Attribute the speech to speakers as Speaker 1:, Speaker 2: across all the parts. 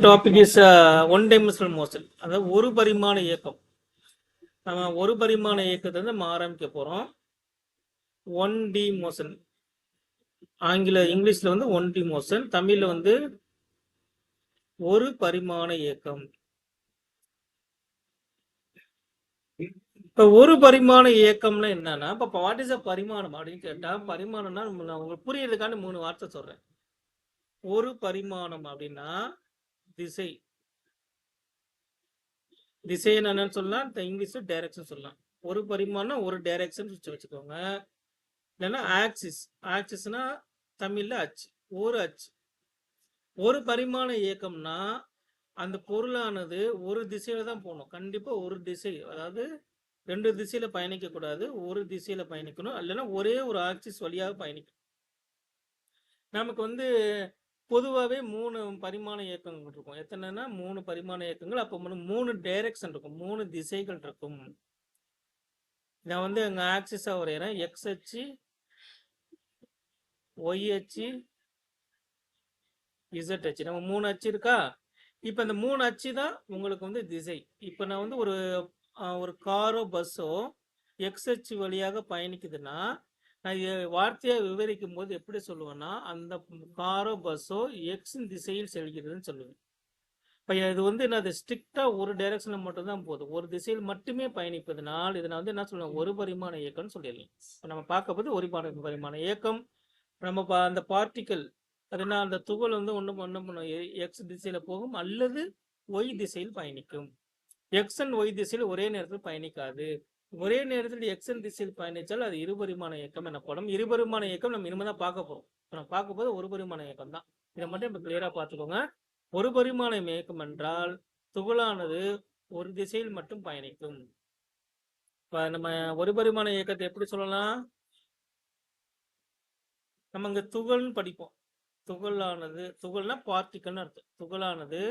Speaker 1: Topic is one dimensional motion, அதாவது ஒரு பரிமாண இயக்கம். நம்ம ஒரு பரிமாண இயக்கத்தை வந்து நம்ம ஆரம்பிக்க போறோம். 1D மோஷன், இங்கிலீஷ்ல வந்து 1D மோஷன், தமிழ்ல வந்து ஒரு பரிமாண இயக்கம். இப்ப ஒரு பரிமாண இயக்கம்னா என்னன்னா, இப்ப வாட் இஸ் அ பரிமாணம் அப்படின்னு கேட்டா, பரிமாணம்னா நான் உங்களுக்கு புரியறதுக்கான 3 வார்த்தை சொல்றேன். ஒரு பரிமாணம் அப்படின்னா திசை. திசை என்னன்னு சொல்லலாம், இங்கிலீஷ்ல டைரக்ஷன் சொல்லலாம். ஒரு பரிமாணம் ஒரு டைரக்ஷன் வச்சுக்கோங்க. இல்லைன்னா ஆக்சிஸ். ஆக்சிஸ்னா தமிழ்ல அச்சு, ஒரு அச்சு. ஒரு பரிமாண இயக்கம்னா அந்த பொருளானது ஒரு திசையில தான் போகணும். கண்டிப்பா ஒரு திசை, அதாவது 2 திசையில பயணிக்க கூடாது, ஒரு திசையில பயணிக்கணும். இல்லைன்னா ஒரே ஒரு ஆக்சிஸ் வழியாக பயணிக்கணும். நமக்கு வந்து பொதுவாகவே 3 பரிமாண இயக்கங்கள் இருக்கும். எத்தனைன்னா 3 பரிமாண இயக்கங்கள். அப்போ 3 டைரக்ஷன் இருக்கும், 3 திசைகள் இருக்கும். நான் வந்து எங்க ஆக்சிஸா வரைகிறேன். எக்ஸ் அச்சு, ஒய் அச்சு, இசட் அச்சு. நம்ம 3 அச்சு இருக்கா? இப்போ இந்த 3 அச்சு தான் உங்களுக்கு வந்து திசை. இப்போ நான் வந்து ஒரு காரோ பஸ்ஸோ எக்ஸ் அச்சு வழியாக பயணிக்குதுன்னா, நான் வார்த்தையாக விவரிக்கும் போது எப்படி சொல்லுவேன்னா, அந்த காரோ பஸ்ஸோ எக்ஸ் திசையில் செல்கிறதுன்னு சொல்லுவேன். இப்போ இது வந்து நான் ஸ்ட்ரிக்டா ஒரு டைரக்ஷனில் மட்டும்தான் போகுது, ஒரு திசையில் மட்டுமே பயணிப்பதனால் இதை நான் வந்து என்ன சொல்லுவேன், ஒரு பரிமாண இயக்கம்னு சொல்லிடலாம். இப்போ நம்ம பார்க்க போது ஒரு பரிமாண இயக்கம். நம்ம அந்த பார்ட்டிக்கல், அதுனா அந்த துகள் வந்து ஒன்று எக்ஸ் திசையில் போகும் அல்லது ஒய் திசையில் பயணிக்கும். எக்ஸ் அண்ட் ஒய் திசையில் ஒரே நேரத்தில் பயணிக்காது. ஒரே நேரத்தில் எக்ஸ் அண்ட் திசையில் பயணித்தால் அது இருபரிமாண இயக்கம் எனப்படும். இருபரிமாண இயக்கம் நம்ம இனிமே தான் பார்க்க போறோம். நம்ம பார்க்க போது ஒரு பரிமாண இயக்கம் தான். இதை மட்டும் இப்போ கிளியரா பார்த்துக்கோங்க. ஒரு பரிமாண இயக்கம் என்றால் துகளானது ஒரு திசையில் மட்டும் பயணிக்கும். இப்போ நம்ம ஒரு பரிமாண இயக்கத்தை எப்படி சொல்லலாம்? நம்ம இங்க துகள்னு படிப்போம். துகளானது, துகள்னா பார்ட்டிக்கல்னு அர்த்தம். துகளானது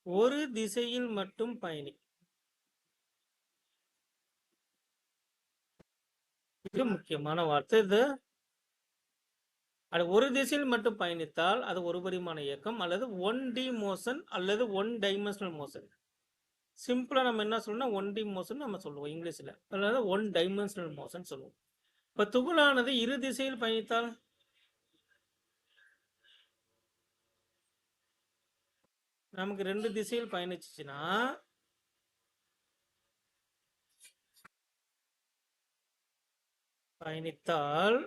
Speaker 1: ஒரு திசையில் மட்டும் பயணிக்கும். இது முக்கியமான வார்த்தை. இது அது ஒரு திசையில் மட்டும் பயணித்தால் அது ஒரு பரிமாண இயக்கம், அல்லது 1D மோஷன் அல்லது 1 டைமென்ஷனல் மோஷன். சிம்பிளா நம்ம என்ன சொல்லணும், 1D மோஷன் நம்ம சொல்லுவோம் இங்கிலீஷ்ல, அல்லது 1 டைமென்ஷனல் மோஷன் சொல்லுவோம். இப்ப துகளானது இரு திசையில் பயணித்தால், நமக்கு 2 திசையில் பயணிச்சுச்சுன்னா பயணித்தால்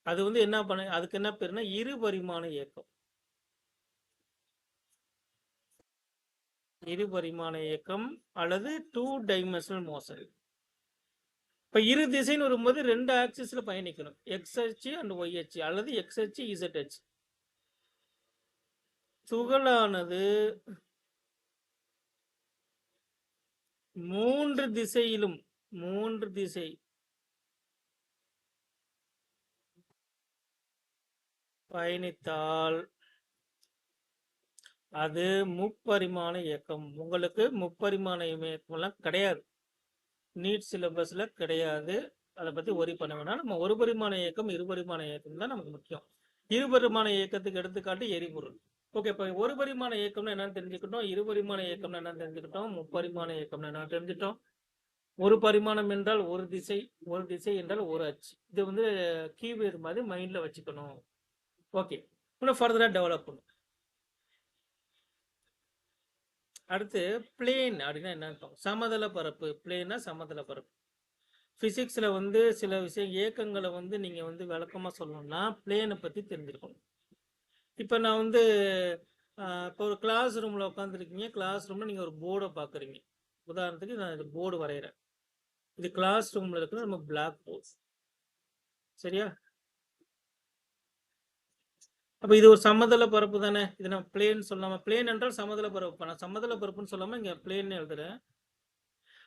Speaker 1: அது வந்து என்ன பண்ண, அதுக்கு என்ன பேருனா இரு பரிமாண இயக்கம். இரு பரிமாண இயக்கம் அல்லது 2 டைமென்ஷனல் மோஷன். இப்ப இரு திசைன்னு வரும்போது 2 ஆக்சிஸ்ல பயணிக்கணும், எக்ஸ் அச்சு அண்ட் ஒய் அச்சு, அல்லது எக்ஸ் அச்சு இசட் அச்சு. துகளானது 3 திசையிலும், 3 திசை பயணித்தால் அது முப்பரிமாண இயக்கம். உங்களுக்கு முப்பரிமாண இயக்கம்லாம் கிடையாது, நீட் சிலபஸ்ல கிடையாது. அதை பத்தி ஒரி பண்ண வேணாம். நம்ம ஒரு பரிமாண இயக்கம், இருபரிமாண இயக்கம் தான் நமக்கு முக்கியம். இருபரிமாண இயக்கத்துக்கு எடுத்துக்காட்டு எரிபொருள். ஓகே, இப்போ ஒரு பரிமாண இயக்கம்னா என்னன்னு தெரிஞ்சுக்கிட்டோம், இருபரிமாண இயக்கம்னா என்னன்னு தெரிஞ்சுக்கிட்டோம், முப்பரிமாண இயக்கம்னா என்னன்னு தெரிஞ்சுட்டோம். ஒரு பரிமாணம் என்றால் ஒரு திசை, ஒரு திசை என்றால் ஒரு அச்சு. இது வந்து கீவேர்டு மாதிரி மைண்ட்ல வச்சுக்கணும். ஓகே, இன்னும் ஃபர்தரா டெவலப் பண்ணும். அடுத்து பிளேன் அப்படின்னா என்ன? சமதள பரப்பு. பிளேன்னா சமதள பரப்பு. பிசிக்ஸ்ல வந்து சில விஷயம் இயக்கங்களை வந்து நீங்க வந்து விளக்கமா சொல்லணும்னா பிளேனை பத்தி தெரிஞ்சிருக்கணும். இப்போ நான் வந்து இப்போ ஒரு கிளாஸ் ரூம்ல உட்காந்துருக்கீங்க. கிளாஸ் ரூம்ல நீங்க ஒரு போர்டை பாக்குறீங்க. உதாரணத்துக்கு நான் இந்த போர்டு வரைகிறேன். இது கிளாஸ் ரூம்ல இருக்கிற நம்ம பிளாக் போர்ட், சரியா? அப்ப இது ஒரு சமதள பரப்பு தானே. இது நம்ம பிளேன் சொல்லாம, பிளேன் என்றால் சமதள பரப்பு, நான் சமதள பரப்புன்னு சொல்லாம இங்க பிளேன் எழுதுறேன்.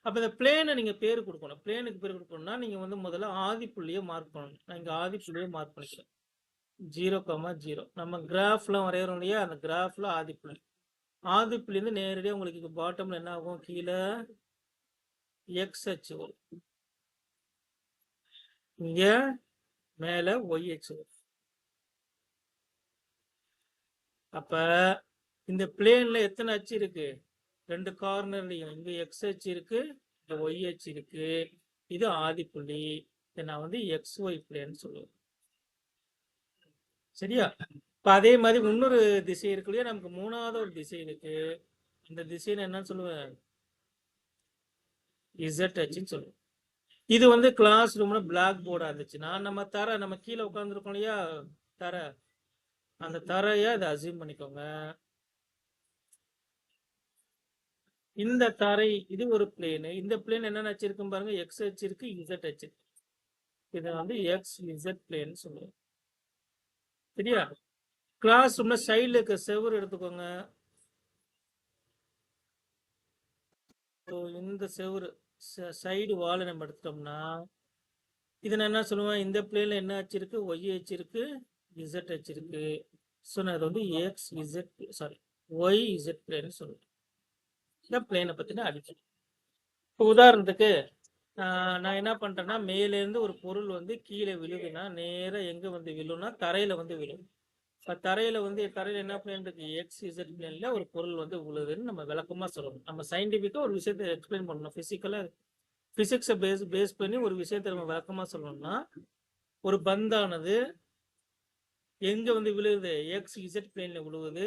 Speaker 1: அப்ப இந்த பிளேனை நீங்க பேர் கொடுக்கணும். பிளேனுக்கு பேர் கொடுக்கணும்னா நீங்க வந்து முதல்ல ஆதி புள்ளியை மார்க் பண்ணணும். நான் இங்க ஆதி புள்ளியை மார்க் பண்ணிக்கிறேன். 0,0. நம்ம கிராஃப்லாம் வரைகிறோம் இல்லையா, அந்த கிராஃப்ல ஆதி புள்ளி. ஆதி புள்ளி வந்து நேரடியாக உங்களுக்கு பாட்டம்ல என்ன ஆகும், கீழே எக்ஸ் அச்சு வரும், இங்க மேல ஒய் அச்சு வரும். அப்ப இந்த பிளேன்ல எத்தனை அச்சு இருக்கு? 2 கார்னர்லையும். இங்க எக்ஸ் அச்சு இருக்கு, இங்க ஒய் அச்சு இருக்கு. இது ஆதி புள்ளி. இதை நான் வந்து எக்ஸ் ஒய் பிளேன் சொல்லுவேன். சரியா? இப்ப அதே மாதிரி இன்னொரு திசை இருக்கு இல்லையா, நமக்கு மூணாவது ஒரு திசை இருக்கு. இந்த திசைன்னு என்னன்னு சொல்லுவேன்? இசட் அச்சுன்னு சொல்லுவேன். இது வந்து கிளாஸ் ரூம்ல பிளாக் போர்டா இருந்துச்சுன்னா நம்ம கீழே உட்காந்துருக்கோம் இல்லையா, தரை, அந்த தரையை அதை அசியூம் பண்ணிக்கோங்க. இந்த தரை இது ஒரு பிளேனு. இந்த பிளேன் என்ன வச்சிருக்கும் பாருங்க, எக்ஸ் அச்சு இருக்கு, இசட் அச்சு. இதை வந்து எக்ஸ் இசட் பிளேன் சொல்லுவோம். சரியா? கிளாஸ் ரூம்ல சைடுல இருக்க செவர் எடுத்துக்கோங்க. இந்த செவரு சைடு வால் நம்ம எடுத்துட்டோம்னா இதை நான் என்ன சொல்லுவேன், இந்த பிளேன்ல என்ன அச்சு இருக்கு, ஒய் அச்சு இருக்கு, இசட் அச்சு இருக்கு. ஸோ நான் இது வந்து X Z sorry Y Z பிளேன்னு சொல்லுவேன். இந்த பிளேனை பத்தின அடிச்சு. இப்போ உதாரணத்துக்கு நான் என்ன பண்றேன்னா, மேலேருந்து ஒரு பொருள் வந்து கீழே விழுதுன்னா நேராக எங்க வந்து விழுன்னா தரையில வந்து விழும். இப்போ தரையில என்ன பிளேன் இருக்கு, எக்ஸ் இசட் பிளேன்ல ஒரு பொருள் வந்து விழுதுன்னு நம்ம விளக்கமா சொல்லணும். நம்ம சயின்டிஃபிக்கா ஒரு விஷயத்தை எக்ஸ்பிளைன் பண்ணணும். பிசிக்ஸை பேஸ் பண்ணி ஒரு விஷயத்தை நம்ம விளக்கமா சொல்லணும்னா, ஒரு பந்தானது எங்க வந்து விழுகுது, எக்ஸ் இசட் பிளேன்ல விழுகுது.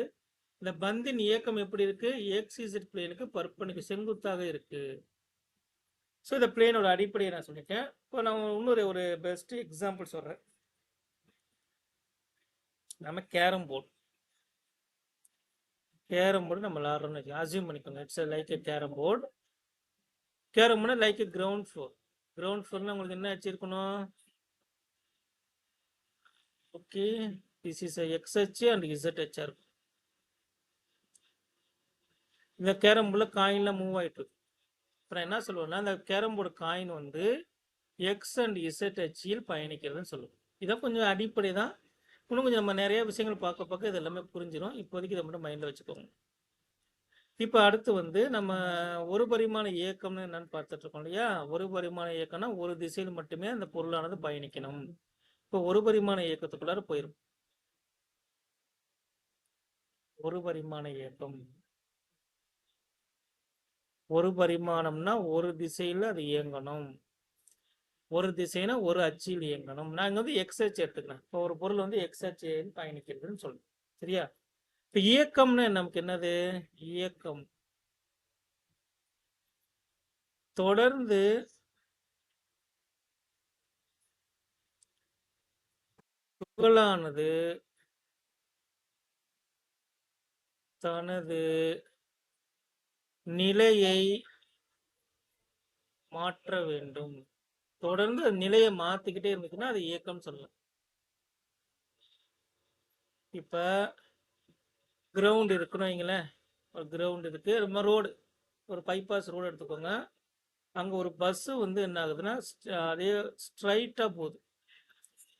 Speaker 1: இந்த பந்தின் இயக்கம் எப்படி இருக்கு, எக்ஸ் இசட் பிளேனுக்கு பர்பனுக்கு செங்குத்தாக இருக்கு. ஸோ இந்த பிளேனோட அடிப்படையை நான் சொல்லிட்டேன். இப்போ நான் இன்னொரு ஒரு பெஸ்ட் எக்ஸாம்பிள் சொல்றேன். நம்ம கேரம் போர்டு நம்ம விளாட்றோம்னு அசியூம் பண்ணிக்கோங்க. It's like a carrom board. Carrom board like a ground ஃப்ளோர்னா உங்களுக்கு என்ன வச்சிருக்கணும்? ஓகே, திஸ் இஸ் எக்ஸ் அச்சு அண்ட் இசட் அச்சா இருக்கும். இந்த கேரம் போர்டில் காயின்லாம் மூவ் ஆயிட்டு இருக்கு. அப்புறம் என்ன சொல்லுவோம்னா, இந்த கேரம் போர்டு காயின் வந்து எக்ஸ் அண்ட் இசட் அச்சில் பயணிக்கிறதுன்னு சொல்லுவோம். இதான் கொஞ்சம் அடிப்படை தான். இன்னும் கொஞ்சம் நம்ம நிறைய விஷயங்கள் பார்க்க இது எல்லாமே புரிஞ்சிடும். இப்போதைக்கு இதை மட்டும் மைண்டில் வச்சுக்கோங்க. இப்போ அடுத்து வந்து நம்ம ஒரு பரிமாண இயக்கம்னு என்னன்னு பார்த்துட்டு இருக்கோம் இல்லையா. ஒரு பரிமாண இயக்கம்னா ஒரு திசையில் மட்டுமே அந்த பொருளானது பயணிக்கணும். இப்போ ஒரு பரிமாண இயக்கத்துக்குள்ளார போயிடும். ஒரு பரிமாண இயக்கம், ஒரு பரிமாணம்னா ஒரு திசையில் அது இயங்கணும். ஒரு திசைனா ஒரு அச்சில் இயங்கணும். நாங்கள் வந்து எக்ஸ் அச்சு எடுத்துக்கிறேன். இப்போ ஒரு பொருள் வந்து எக்ஸ் அச்சில் பயணிக்கிறதுன்னு சொல்லுவோம். சரியா? இப்போ இயக்கம்னு நமக்கு என்னது? இயக்கம் தொடர்ந்து துகளானது தனது நிலையை மாற்ற வேண்டும். தொடர்ந்து நிலையை மாத்திக்கிட்டே இருந்துச்சுன்னா அது இயக்கம் சொல்லலாம். இப்ப கிரவுண்ட் இருக்குன்னு வைங்களேன். ஒரு கிரவுண்ட் இருக்கு, ரொம்ப ரோடு, ஒரு பைபாஸ் ரோடு எடுத்துக்கோங்க. அங்க ஒரு பஸ் வந்து என்ன ஆகுதுன்னா அதே ஸ்ட்ரைட்டா போகுது.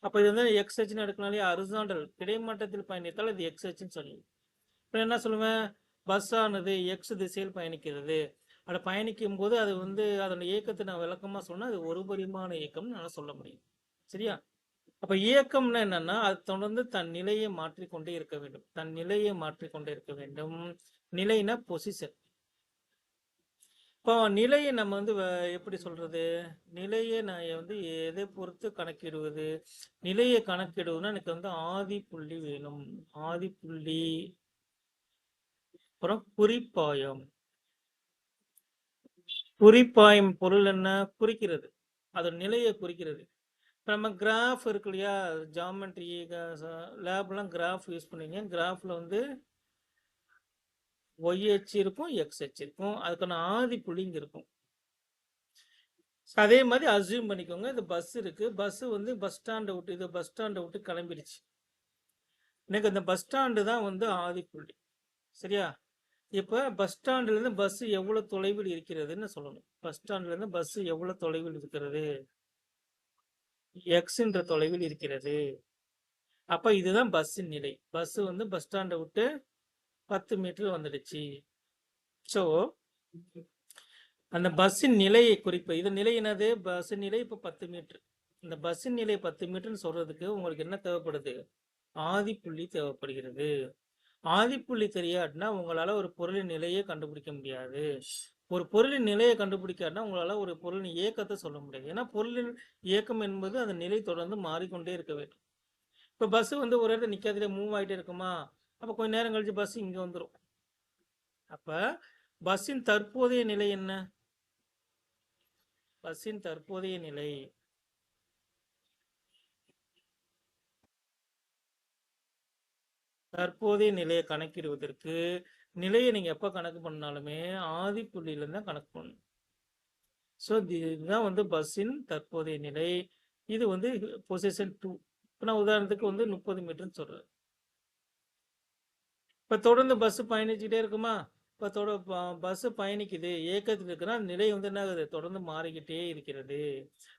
Speaker 1: அப்ப இது வந்து எக்ஸ் ஹெச்னு எடுக்கனாலே ஹரிசாண்டல் கிடைமட்டத்தில் பயணித்தால் இது எக்ஸ் ஹெச்னு சொல்லுவோம். இப்போ என்ன சொல்லுவேன், பஸ் ஆனது எக்ஸ் திசையில் பயணிக்கிறது. அதை பயணிக்கும் போது அது வந்து அதோட இயக்கத்தை நான் விளக்கமா சொன்னா அது ஒரு பரிமாண இயக்கம்னு நல்லா சொல்ல முடியும். சரியா? அப்ப இயக்கம்னா என்னன்னா, அது தொடர்ந்து தன் நிலையை மாற்றிக்கொண்டே இருக்க வேண்டும். தன் நிலையை மாற்றிக்கொண்டே இருக்க வேண்டும். நிலைனா பொசிஷன். இப்போ நிலையை நம்ம வந்து எப்படி சொல்றது, நிலையை நான் வந்து எதை பொறுத்து கணக்கிடுவது? நிலையை கணக்கிடுவதுன்னா எனக்கு வந்து ஆதி புள்ளி வேணும். ஆதி புள்ளி, அப்புறம் குறிப்பாயம். குறிப்பாயம் பொருள் என்ன? குறிக்கிறது, அதோட நிலையை குறிக்கிறது. நம்ம கிராஃப் இருக்கு இல்லையா, ஜாமெட்ரி லேப்லாம் கிராஃப் யூஸ் பண்ணுவீங்க. கிராஃப்ல வந்து ஒய் அச்சு இருக்கும், எக்ஸ் அச்சு இருக்கும், அதுக்கான ஆதி புள்ளிங்க இருக்கும். அதே மாதிரி அசியூம் பண்ணிக்கோங்க, இது பஸ் இருக்கு, பஸ் வந்து பஸ் ஸ்டாண்டை விட்டு, இது பஸ் ஸ்டாண்டை விட்டு கிளம்பிடுச்சு. எனக்கு இந்த பஸ் ஸ்டாண்டு தான் வந்து ஆதி புள்ளி. சரியா? இப்போ பஸ் ஸ்டாண்ட்லேருந்து பஸ் எவ்வளோ தொலைவில் இருக்கிறதுன்னு சொல்லணும். பஸ் ஸ்டாண்ட்லேருந்து பஸ் எவ்வளோ தொலைவில் இருக்கிறது? எக்ஸ்ன்ற தொலைவில் இருக்கிறது. அப்போ இதுதான் பஸ்ஸின் நிலை. பஸ் வந்து பஸ் ஸ்டாண்டை விட்டு 10 மீட்டர் வந்துடுச்சு. ஸோ அந்த பஸ்ஸின் நிலையை குறிப்பு, இது நிலை என்னது? பஸ்ஸின் நிலை இப்போ 10 மீட்டர். இந்த பஸ்ஸின் நிலை 10 மீட்டர்னு சொல்றதுக்கு உங்களுக்கு என்ன தேவைப்படுது? ஆதி புள்ளி தேவைப்படுகிறது. ஆதிப்புள்ளி தெரியாட்டினா உங்களால ஒரு பொருளின் நிலையை கண்டுபிடிக்க முடியாது. ஒரு பொருளின் நிலையை கண்டுபிடிக்காட்டினா உங்களால ஒரு பொருளின் இயக்கத்தை சொல்ல முடியாது. ஏன்னா பொருளின் இயக்கம் என்பது அந்த நிலை தொடர்ந்து மாறிக்கொண்டே இருக்க வேண்டும். இப்போ பஸ் வந்து ஒரு இடத்துல நிக்காதலே மூவ் ஆகிட்டே இருக்குமா, அப்போ கொஞ்ச நேரம் கழிச்சு பஸ் இங்க வந்துடும். அப்ப பஸ்ஸின் தற்போதைய நிலை என்ன? பஸ்ஸின் தற்போதைய நிலை தற்போதைய நிலையை கணக்கிடுவதற்கு நிலையை நீங்க எப்ப கணக்கு பண்ணாலுமே ஆதி புள்ளியில தான் கணக்கு பண்ணணும். ஸோ இதுதான் வந்து பஸ்ஸின் தற்போதைய நிலை. இது வந்து பொசிஷன் 2. இப்போ நான் உதாரணத்துக்கு வந்து 30 மீட்டர்னு சொல்றேன். இப்போ தொடர்ந்து பஸ் பயணிச்சுக்கிட்டே இருக்குமா, இப்போ பஸ் பயணிக்குது, இயக்கத்தில் இருக்குன்னா நிலை வந்து என்ன ஆகுது, தொடர்ந்து மாறிக்கிட்டே இருக்கிறது.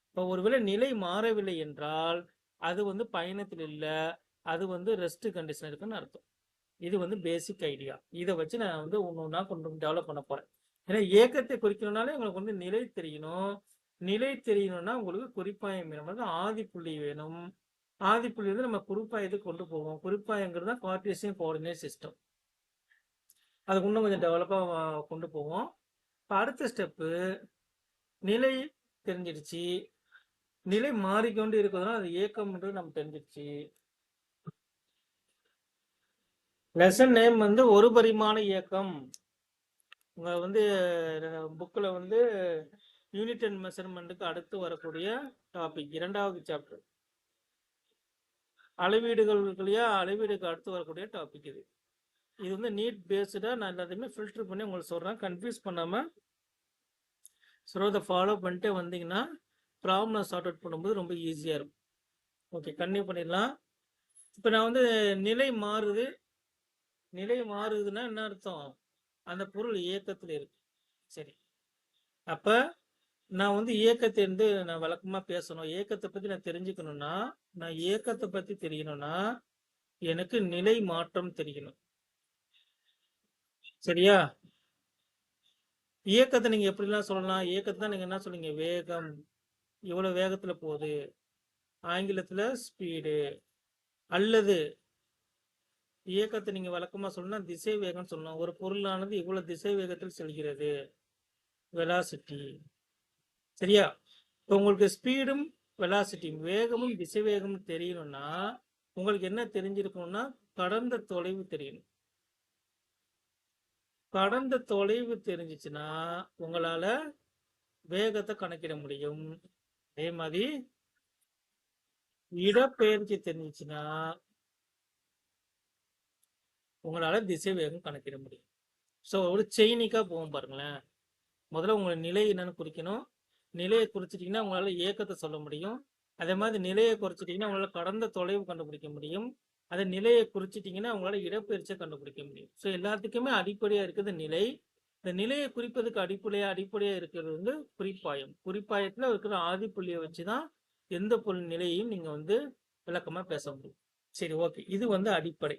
Speaker 1: இப்போ ஒருவேளை நிலை மாறவில்லை என்றால் அது வந்து பயணத்தில் இல்லை, அது வந்து ரெஸ்ட் கண்டிஷன் இருக்குன்னு அர்த்தம். இது வந்து பேசிக் ஐடியா. இதை வச்சு நான் வந்து ஒன்று ஒன்றா கொண்டு டெவலப் பண்ண போறேன். ஏன்னா இயக்கத்தை குறிக்கணும்னாலே உங்களுக்கு வந்து நிலை தெரியணும். நிலை தெரியணும்னா உங்களுக்கு குறிப்பாயம் வேணும். வந்து ஆதி புள்ளி வேணும். ஆதி புள்ளி வந்து நம்ம குறிப்பாயத்துக்கு கொண்டு போவோம். குறிப்பாயங்கிறது தான் கார்ட்டீசியன் கோஆர்டினேட் சிஸ்டம். அது இன்னும் கொஞ்சம் டெவலப்பா கொண்டு போவோம். இப்போ அடுத்த ஸ்டெப்பு, நிலை தெரிஞ்சிடுச்சு, நிலை மாறிக்கொண்டு இருக்கிறதுனால அது இயக்கம்ன்றது நம்ம தெரிஞ்சிடுச்சு. லெசன் நேம் வந்து ஒரு பரிமாண இயக்கம். உங்க வந்து புக்கில் வந்து யூனிட் அண்ட் மெஷர்மெண்ட்டுக்கு அடுத்து வரக்கூடிய டாபிக் 2வது சாப்டர். அளவீடுக்கு அடுத்து வரக்கூடிய டாபிக் இது. இது வந்து நீட் பேஸ்டா நான் எல்லாத்தையுமே ஃபில்டர் பண்ணி உங்களுக்கு சொல்றேன். கன்ஃபியூஸ் பண்ணாம ஃபாலோ பண்ணிட்டே வந்தீங்கன்னா ப்ராப்ளம் சார்ட் அவுட் பண்ணும்போது ரொம்ப ஈஸியா இருக்கும். ஓகே, கன்டினியூ பண்ணிடலாம். இப்போ நான் வந்து நிலை மாறுதுன்னா என்ன அர்த்தம்? அந்த பொருள் இயக்கத்தில் இருக்கு. சரி, அப்ப நான் வந்து இயக்கத்தை வந்து நான் வழக்கமா பேசணும். இயக்கத்தை பத்தி நான் தெரிஞ்சுக்கணும்னா, நான் இயக்கத்தை பத்தி தெரியணும்னா எனக்கு நிலை மாற்றம் தெரியணும். சரியா? இயக்கத்தை நீங்க எப்படிலாம் சொல்லலாம்? இயக்கத்தை தான் நீங்க என்ன சொல்றீங்க, வேகம், இவ்வளவு வேகத்துல போகுது, ஆங்கிலத்துல ஸ்பீடு. அல்லது இயக்கத்தை நீங்க வழக்கமா சொல்லணும்னா திசை வேகம்னு சொல்லணும். ஒரு பொருளானது இவ்வளவு திசை வேகத்தில் செல்கிறது, வெலாசிட்டி. சரியா? இப்போ உங்களுக்கு ஸ்பீடும் வெலாசிட்டியும், வேகமும் திசை வேகமும் தெரியணும்னா உங்களுக்கு என்ன தெரிஞ்சிருக்கணும்னா கடந்த தொலைவு தெரியணும். கடந்த தொலைவு தெரிஞ்சிச்சுன்னா உங்களால வேகத்தை கணக்கிட முடியும். அதே மாதிரி இடப்பெயர்ச்சி தெரிஞ்சிச்சுன்னா உங்களால திசை வேகம் கணக்கிட முடியும். ஸோ ஒரு செயினிக்கா போகும் பாருங்களேன். முதல்ல உங்களை நிலை என்னன்னு குறிக்கணும். நிலையை குறிச்சிட்டிங்கன்னா உங்களால இயக்கத்தை சொல்ல முடியும். அதே மாதிரி நிலையை குறைச்சிட்டிங்கன்னா உங்களால கடந்த தொலைவு கண்டுபிடிக்க முடியும். அதை நிலையை குறிச்சிட்டிங்கன்னா உங்களால இடப்பெயர்ச்சியை கண்டுபிடிக்க முடியும். ஸோ எல்லாத்துக்குமே அடிப்படையா இருக்குது நிலை. இந்த நிலையை குறிப்பதுக்கு அடிப்படையா இருக்கிறது வந்து குறிப்பாயம். குறிப்பாயத்துல இருக்கிற ஆதிப்புள்ளியை வச்சுதான் எந்த பொருள் நிலையையும் நீங்க வந்து விளக்கமா பேச முடியும். சரி, ஓகே, இது வந்து அடிப்படை.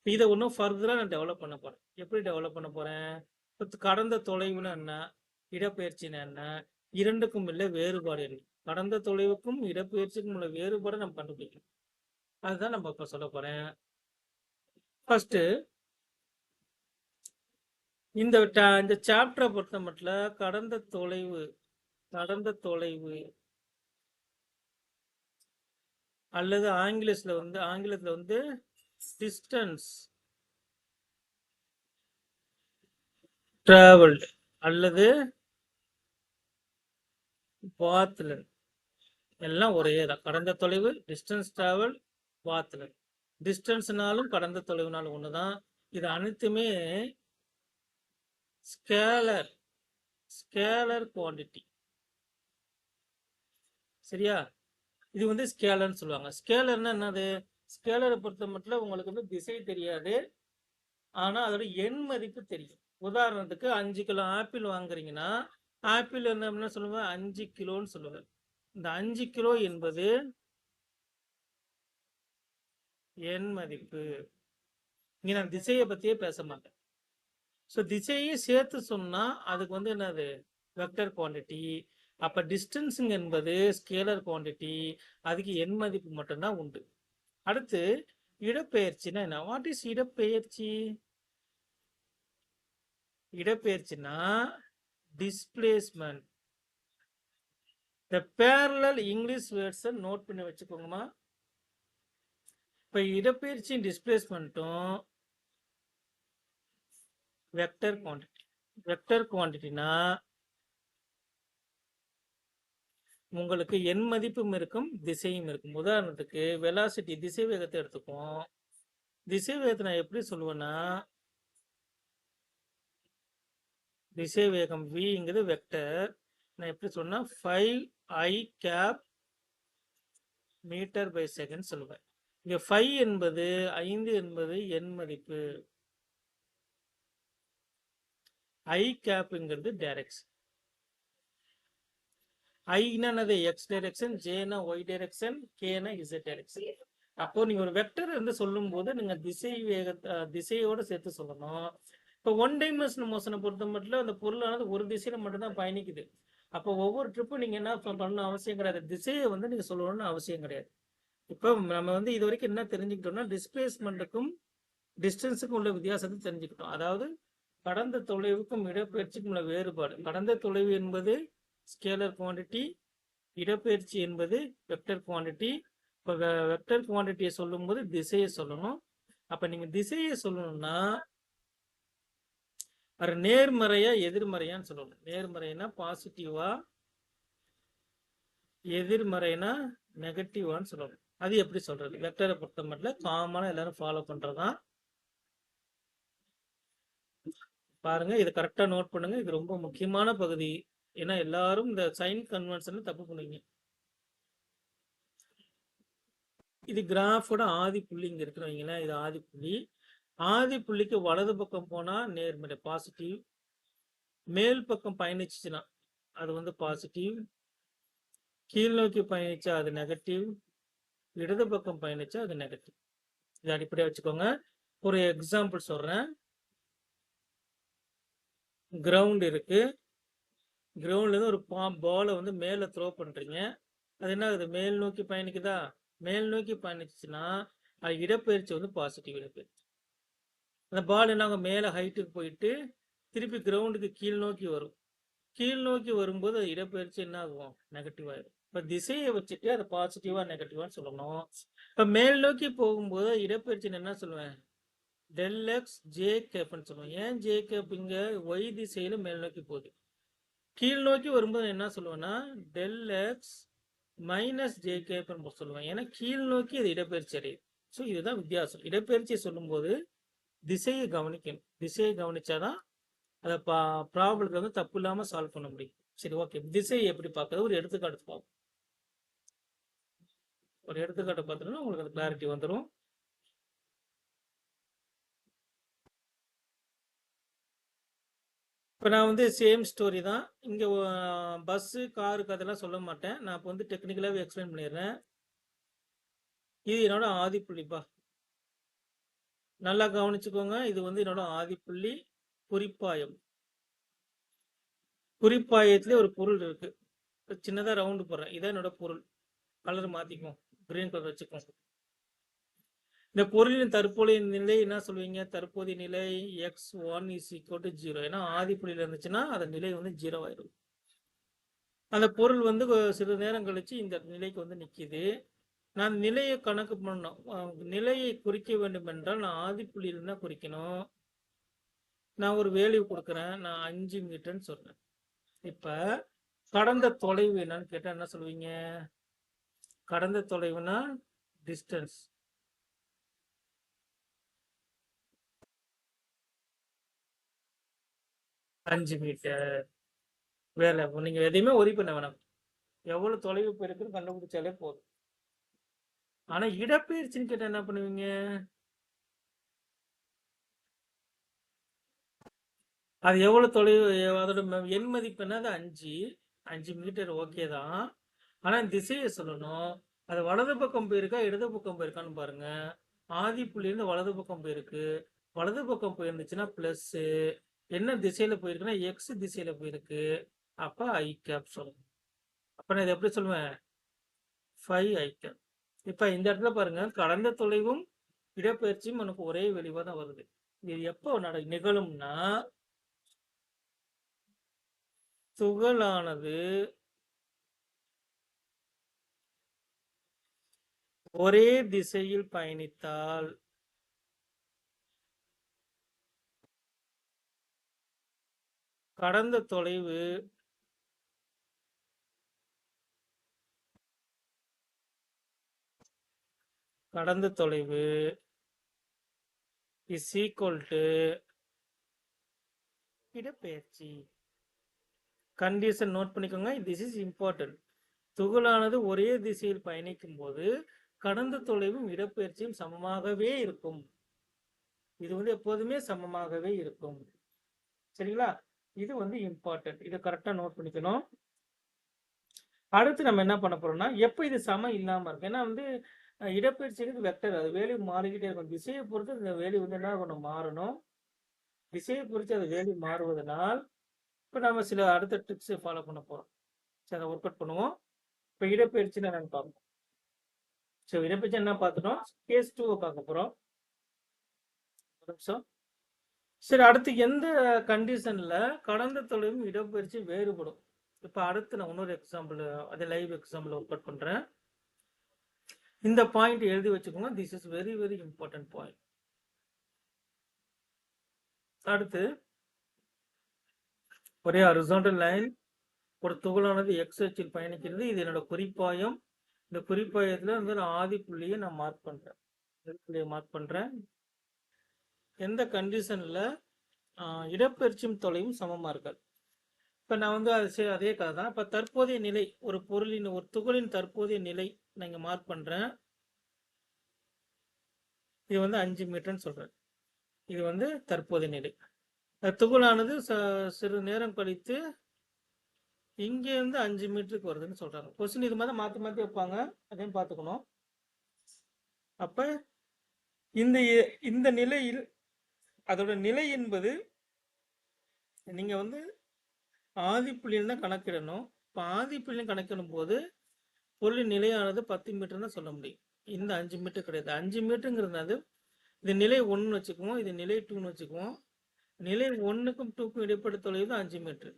Speaker 1: இதை இன்னும் ஃபர்தரா நான் டெவலப் பண்ண போறேன். எப்படி டெவலப் பண்ண போறேன்? கடந்த தொலைவுனா என்ன, இடப்பெயர்ச்சினா என்ன, இரண்டுக்கும் உள்ள வேறுபாடு என்ன, கடந்த தொலைவுக்கும் இடப்பெயர்ச்சிக்கும் உள்ள வேறுபாடு நம்ம கண்டுபிடிக்கணும். அதுதான் நம்ம இப்ப சொல்ல போறேன். ஃபர்ஸ்ட் இந்த சாப்டரை பொறுத்த மட்டும் கடந்த தொலைவு அல்லது ஆங்கிலத்துல வந்து டிஸ்டன்ஸ் டிராவல்டு அல்லது பாத் லென்த் எல்லாம் ஒரே தான். கடந்த தொலைவு, டிஸ்டன்ஸ் டிராவல், பாத் லென்த். டிஸ்டன்ஸ்னாலும் கடந்த தொலைவுனாலும் ஒண்ணுதான். இது அனைத்துமே ஸ்கேலர் குவான்டிட்டி. சரியா? இது வந்து ஸ்கேலர்னு சொல்லுவாங்க. ஸ்கேலர்னா என்னது? ஸ்கேலரை பொறுத்த மட்டும் உங்களுக்கு வந்து திசை தெரியாது, ஆனா அதோட எண் மதிப்பு தெரியும். உதாரணத்துக்கு 5 கிலோ ஆப்பிள் வாங்குறீங்கன்னா ஆப்பிள் என்ன சொல்லுவேன், 5 கிலோன்னு சொல்லுவேன். இந்த 5 கிலோ என்பது எண் மதிப்பு. இங்க நான் திசையை பத்தியே பேச மாட்டேன். ஸோ திசையை சேர்த்து சொன்னா அதுக்கு வந்து என்னது, வெக்டர் குவான்டிட்டி. அப்ப டிஸ்டன்ஸுங்க என்பது ஸ்கேலர் குவான்டிட்டி, அதுக்கு எண் மதிப்பு மட்டும்தான் உண்டு. அடுத்து இடப்பெயர்ச்சினா என்ன? வாட் இஸ் இடப்பெயர்ச்சி? இடப்பெயர்ச்சினா டிஸ்பிளேஸ்மெண்ட். இந்த பேரலல் இங்கிலீஷ் வேர்ட்ஸை நோட் பண்ணி வச்சுக்கோங்கம்மா. இப்போ இடப்பெயர்ச்சியும் டிஸ்பிளேஸ்மெண்ட்டும் வெக்டர் குவான்டிட்டி. வெக்டர் குவான்டிட்டினா உங்களுக்கு எண் மதிப்பும் இருக்கும், திசையும் இருக்கும். உதாரணத்துக்கு வெலாசிட்டி திசை வேகத்தை எடுத்துக்குவோம். திசை வேகத்தை நான் எப்படி சொல்லுவேன்னா, திசை வேகம் விங்கிறது வெக்டர். நான் எப்படி சொன்னா 5i gap metre per second சொல்லுவேன். இங்க 5 என்பது 5 என்பது எண் மதிப்பு, i கேப்ங்கிறது டைரக்ஷன். ஐனானது எக்ஸ் டைரக்ஷன், ஜேனா ஒய் டைரக்ஷன், கேனா இசட் டைரக்ஷன். அப்போ நீங்க ஒரு வெக்டர் வந்து சொல்லும் போது நீங்க திசையோட சேர்த்து சொல்லணும். இப்போ ஒன் டைமென்ஷனல் மோஷனை பொறுத்த மட்டும் அந்த பொருளானது ஒரு திசையில மட்டும்தான் பயணிக்குது. அப்போ ஒவ்வொரு ட்ரிப்பும் நீங்க என்ன பண்ணணும் அவசியம் கிடையாது, திசையை வந்து நீங்க சொல்லணும்னு அவசியம் கிடையாது. இப்போ நம்ம வந்து இது வரைக்கும் என்ன தெரிஞ்சுக்கிட்டோம்னா, டிஸ்பிளேஸ்மெண்ட்டுக்கும் டிஸ்டன்ஸுக்கும் உள்ள வித்தியாசத்தை தெரிஞ்சுக்கிட்டோம். அதாவது கடந்த தொலைவுக்கும் இடப்பெயர்ச்சிக்கும் உள்ள வேறுபாடு. கடந்த தொலைவு என்பது ஸ்கேலர் குவான்டிட்டி, இடப்பெயர்ச்சி என்பது வெக்டர் குவான்டிட்டி. இப்போ வெக்டர் குவான்டிட்டியை சொல்லும்போது திசையை சொல்லணும். அப்போ நீங்கள் திசையை சொல்லணும்னா அது நேர்மறையா எதிர்மறையான்னு சொல்லணும். நேர்மறைனா பாசிட்டிவா, எதிர்மறைனா நெகட்டிவான்னு சொல்லணும். அது எப்படி சொல்றது? வெக்டரை பொறுத்த மட்டும் காமனா எல்லாரும் ஃபாலோ பண்றதுதான். பாருங்க, இதை கரெக்டா நோட் பண்ணுங்க. இது ரொம்ப முக்கியமான பகுதி. ஏன்னா எல்லாரும் இந்த சைன் கன்வென்ஷன் தப்பு பண்ணுவீங்க. இது கிராஃபோட ஆதி புள்ளி இங்க இருக்கிறவங்களா, இது ஆதி புள்ளி. ஆதி புள்ளிக்கு வலது பக்கம் போனா நேர்மறை பாசிட்டிவ், மேல் பக்கம் பயணிச்சுன்னா அது வந்து பாசிட்டிவ், கீழ் நோக்கி பயணிச்சா அது நெகட்டிவ், இடது பக்கம் பயணிச்சா அது நெகட்டிவ். இது அடிப்படையா வச்சுக்கோங்க. ஒரு எக்ஸாம்பிள் சொல்றேன். கிரவுண்ட் இருக்கு, கிரவுண்ட்ல இருந்து ஒரு பாலை வந்து மேல த்ரோ பண்றீங்க. அது என்ன ஆகுது? மேல் நோக்கி பயணிக்குதா? மேல் நோக்கி பயணிச்சுன்னா அது இடப்பெயர்ச்சி வந்து பாசிட்டிவ் இடப்பெயர்ச்சி. அந்த பால் என்ன மேல ஹைட்டுக்கு போயிட்டு திருப்பி கிரவுண்டுக்கு கீழ் நோக்கி வரும். கீழ் நோக்கி வரும்போது அது இடப்பெயர்ச்சி என்ன ஆகும்? நெகட்டிவ் ஆயிடும். இப்ப திசையை வச்சுட்டு அது பாசிட்டிவா நெகட்டிவான்னு சொல்லணும். இப்ப மேல் நோக்கி போகும்போது இடப்பெயர்ச்சி என்ன சொல்லுவேன்? டெல் எக்ஸ் ஜே கேப்னு சொல்லுவேன். ஏன் ஜே கேப்? இங்க ஒய் திசையில மேல் நோக்கி போகுது. கீழ் நோக்கி வரும்போது என்ன சொல்லுவேன்னா டெல் எக்ஸ் மைனஸ் ஜே கேப்னு சொல்லுவேன். ஏன்னா கீழ் நோக்கி அது இடப்பெயர்ச்சி அடையுது. ஸோ இதுதான் வித்தியாசம். இடப்பெயர்ச்சியை சொல்லும்போது திசையை கவனிக்கணும். திசையை கவனிச்சாதான் அதை ப்ராப்ளத்தை வந்து தப்பு இல்லாம சால்வ் பண்ண முடியும். சரி, ஓகே. திசையை எப்படி பார்க்கறது? ஒரு எடுத்துக்காட்டு பார்ப்போம். ஒரு எடுத்துக்காட்டை பார்த்தோம்னா உங்களுக்கு அது கிளாரிட்டி வந்துடும். இப்போ நான் வந்து சேம் ஸ்டோரி தான். இங்கே பஸ்ஸு காருக்கு அதெல்லாம் சொல்ல மாட்டேன். நான் இப்போ வந்து டெக்னிக்கலாகவே எக்ஸ்பிளைன் பண்ணிடுறேன். இது என்னோட ஆதிப்புள்ளிப்பா, நல்லா கவனிச்சுக்கோங்க. இது வந்து என்னோட ஆதிப்புள்ளி. குறிப்பாயம். குறிப்பாயத்திலே ஒரு பொருள் இருக்கு. சின்னதாக ரவுண்டு போடுறேன். இதான் என்னோட பொருள். கலர் மாற்றிக்குவோம், கிரீன் கலர் வச்சுக்குவோம். இந்த பொருளின் தற்போதைய நிலை என்ன சொல்லுவீங்க? தற்போதைய நிலை x1 is equal to 0. ஏன்னா ஆதிப்புள்ளியில் இருந்துச்சுன்னா அந்த நிலை வந்து 0 ஆயிடும். அந்த பொருள் வந்து சிறிது நேரம் கழிச்சு இந்த நிலைக்கு வந்து நிற்கிது. நான் நிலையை கணக்கு பண்ணணும். நிலையை குறிக்க வேண்டும் என்றால் நான் ஆதிப்புள்ளியில் தான் குறிக்கணும். நான் ஒரு வேல்யூ கொடுக்குறேன். நான் 5 மீட்டர்னு சொல்றேன். இப்ப கடந்த தொலைவு என்னன்னு கேட்டா என்ன சொல்லுவீங்க? கடந்த தொலைவுனா டிஸ்டன்ஸ். அஞ்சு மீட்டர். வேலை நீங்க எதையுமே ஒரி பண்ண வேணாம். எவ்வளவு தொலைவு போயிருக்குன்னு கண்டுபிடிச்சாலே போதும். ஆனா இடப்பெயர்ச்சின்னு கேட்டா என்ன பண்ணுவீங்க? அது எவ்வளவு தொலைவு, அதோட எண் மதிப்பு என்னது? 5 மீட்டர். ஓகே தான். ஆனா திசையை சொல்லணும். அது வலது பக்கம் போயிருக்கா இடது பக்கம் போயிருக்கான்னு பாருங்க. ஆதி புள்ளியிருந்து வலது பக்கம் போயிருக்கு. வலது பக்கம் போயிருந்துச்சுன்னா பிளஸ். என்ன திசையில போயிருக்குன்னா எக்ஸ் திசையில போயிருக்கு. அப்ப ஐ கேப் சொல்லணும். அப்ப நான் இதை எப்படி சொல்லுவேன்? 5i gap. இப்ப இந்த இடத்துல பாருங்க, கடந்த தொலைவும் இடப்பெயர்ச்சியும் நமக்கு ஒரே வெளிவா தான் வருது. இது எப்போ நிகழும்னா துகளானது ஒரே திசையில் பயணித்தால் கடந்த தொலைவு இஸ் ஈக்குவல் டு இடப்பெயர்ச்சி. கண்டிஷன் நோட் பண்ணிக்கோங்க. This is important. துகளானது ஒரே திசையில் பயணிக்கும் போது கடந்த தொலைவும் இடப்பெயர்ச்சியும் சமமாகவே இருக்கும். இது வந்து எப்போதுமே சமமாகவே இருக்கும். சரிங்களா? இது வந்து இம்பார்ட்டன்ட். இதை கரெக்டா நோட் பண்ணிக்கணும். அடுத்து நம்ம என்ன பண்ண போறோம்னா, எப்போ இது சமம் இல்லாம இருக்கு? ஏன்னா வந்து இடப்பெயர்ச்சிக்கு வெக்டர், அது வேல்யூ மாறிக்கிட்டே இருக்கும். திசையை பொறுத்து இந்த வேல்யூ வந்து என்ன ஆகணும்? மாறணும். திசையை பொறுத்து அது வேல்யூ மாறுவதனால் இப்போ நம்ம சில அடுத்த ட்ரிக்ஸை ஃபாலோ பண்ண போறோம். சரி, அதை ஒர்க் அவுட் பண்ணுவோம். இப்போ இடப்பெயர்ச்சின்னு என்னன்னு பார்ப்போம். ஸோ இடப்பெயர்ச்சி என்ன பார்த்துட்டோம்? கேஸ் 2 பார்க்க போறோம். ஒரு நிமிஷம். சரி, அடுத்து எந்த கண்டிஷன்ல கடந்த தொலைவும் இடப்பெயர்ச்சி வேறுபடும்? இப்போ அடுத்து நான் இன்னொரு எக்ஸாம்பிள், அதே லைவ் எக்ஸாம்பிள் ஒர்க் அவுட் பண்றேன். இந்த பாயிண்ட் எழுதி வச்சுக்கோங்க. This is very very important point. அடுத்து ஒரே ஹரிசாண்டல் லைன், ஒரு துகளானது எக்ஸ் அச்சில் பயணிக்கிறது. இது என்னோட குறிப்பாயம். இந்த குறிப்பாயத்துல வந்து நான் ஆதி புள்ளியை நான் மார்க் பண்றேன். எந்த கண்டிஷன்ல இடப்பெயர்ச்சியும் தொலைவும் சமமா இருக்காது. இப்ப நான் வந்து அதே கதை தான். இப்ப தற்போதைய நிலை, ஒரு பொருளின், ஒரு துகளின் தற்போதைய நிலை நான் இங்க மார்க் பண்றேன். இது வந்து 5 மீட்டர்னு சொல்றேன். இது வந்து தற்போதைய நிலை. துகளானது சிறு நேரம் கழித்து இங்கே இருந்து 5 மீட்டருக்கு வருதுன்னு சொல்றாங்க. கொஸ்டின் இது மாதிரி மாத்தி மாத்தி வைப்பாங்க, அதையும் பார்த்துக்கணும். அப்ப இந்த இந்த நிலையில் அதோட நிலை என்பது நீங்க வந்து ஆதிப்புள்ளியில் தான் கணக்கிடணும். இப்போ ஆதிப்புள்ளியில் கணக்கிடும் போது பொருளின் நிலையானது 10 மீட்டர் தான் சொல்ல முடியும். இந்த 5 மீட்டர் கிடையாது. 5 மீட்டருங்கிறது இது நிலை 1 வச்சுக்குவோம், இது நிலை 2ன்னு வச்சுக்குவோம். நிலை 1க்கும் 2க்கும் இடைப்பட்ட தொலைவு 5 மீட்டர்.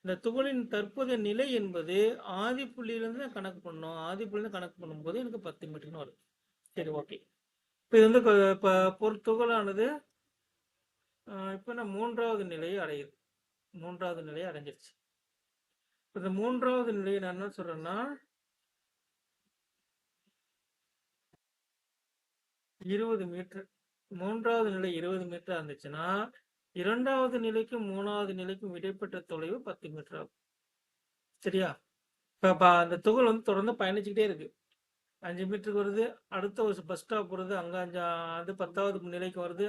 Speaker 1: இந்த துகளின் தற்போதைய நிலை என்பது ஆதி புள்ளியிலிருந்து கணக்கு பண்ணணும். ஆதி புள்ளியிலிருந்து கணக்கு பண்ணும்போது எனக்கு 10 மீட்டர்னு வரும். சரி, ஓகே. இப்போ இது வந்து இப்போ துகளானது இப்போ நான் 3வது நிலையை அடையுது. 3வது நிலையை அடைஞ்சிருச்சு. இந்த 3வது நிலையை நான் என்ன சொல்றேன்னா 20 மீட்டர். 3வது நிலை 20 மீட்டர் இருந்துச்சுன்னா 2வது நிலைக்கும் 3வது நிலைக்கும் இடைப்பட்ட தொலைவு 10 மீட்டர் ஆகும். சரியா? இப்போ அந்த துகள் வந்து தொடர்ந்து பயணிச்சுக்கிட்டே இருக்கு. 5 மீட்டருக்கு வருது, அடுத்த ஒரு பஸ் ஸ்டாப் வருது, அங்க அது 10வது நிலைக்கு வருது,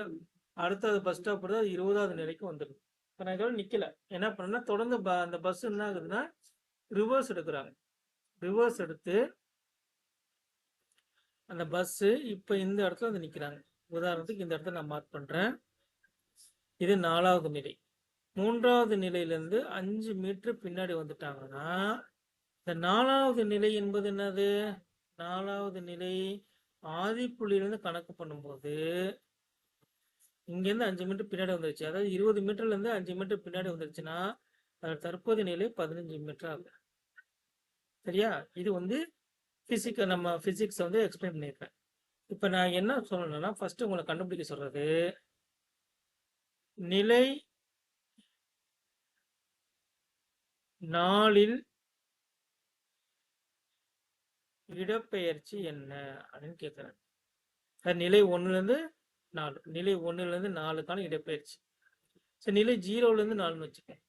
Speaker 1: அடுத்தது பஸ் ஸ்டாப் வருது, அது 20வது நிலைக்கு வந்துடுது. இப்போ நான் இதோட நிக்கல. என்ன பண்ணேன்னா தொடர்ந்து அந்த பஸ் என்ன ஆகுதுன்னா ரிவர்ஸ் எடுக்கிறாங்க. ரிவர்ஸ் எடுத்து அந்த பஸ் இப்போ இந்த இடத்துல வந்து நிக்கிறாங்க. உதாரணத்துக்கு இந்த இடத்துல நான் மார்க் பண்றேன். இது 4வது நிலை. 3வது நிலையிலிருந்து 5 மீட்டர் பின்னாடி வந்துட்டாங்கன்னா இந்த 4வது நிலை என்பது என்னது? 4வது நிலை ஆதி புள்ளியிலிருந்து கணக்கு பண்ணும்போது இங்கேருந்து 5 மீட்டர் பின்னாடி வந்துருச்சு. அதாவது 20 மீட்டர்ல இருந்து 5 மீட்டர் பின்னாடி வந்துருச்சுன்னா தற்போதைய நிலை 15 மீட்டர் ஆகும். சரியா? இது வந்து நம்ம பிசிக்ஸ் வந்து எக்ஸ்பிளைன் பண்ணியிருக்கேன். இப்போ நான் என்ன சொல்லணும்னா ஃபர்ஸ்ட் உங்களை கண்டுபிடிக்க சொல்றது நிலை 4ல் இடப்பெயர்ச்சி என்ன அப்படின்னு கேட்குறேன். நிலை 1லேருந்து 4, நிலை 1லேருந்து 4க்கான இடப்பெயர்ச்சி. சரி, நிலை 0லேருந்து 4ன்னு வச்சுக்கேன்.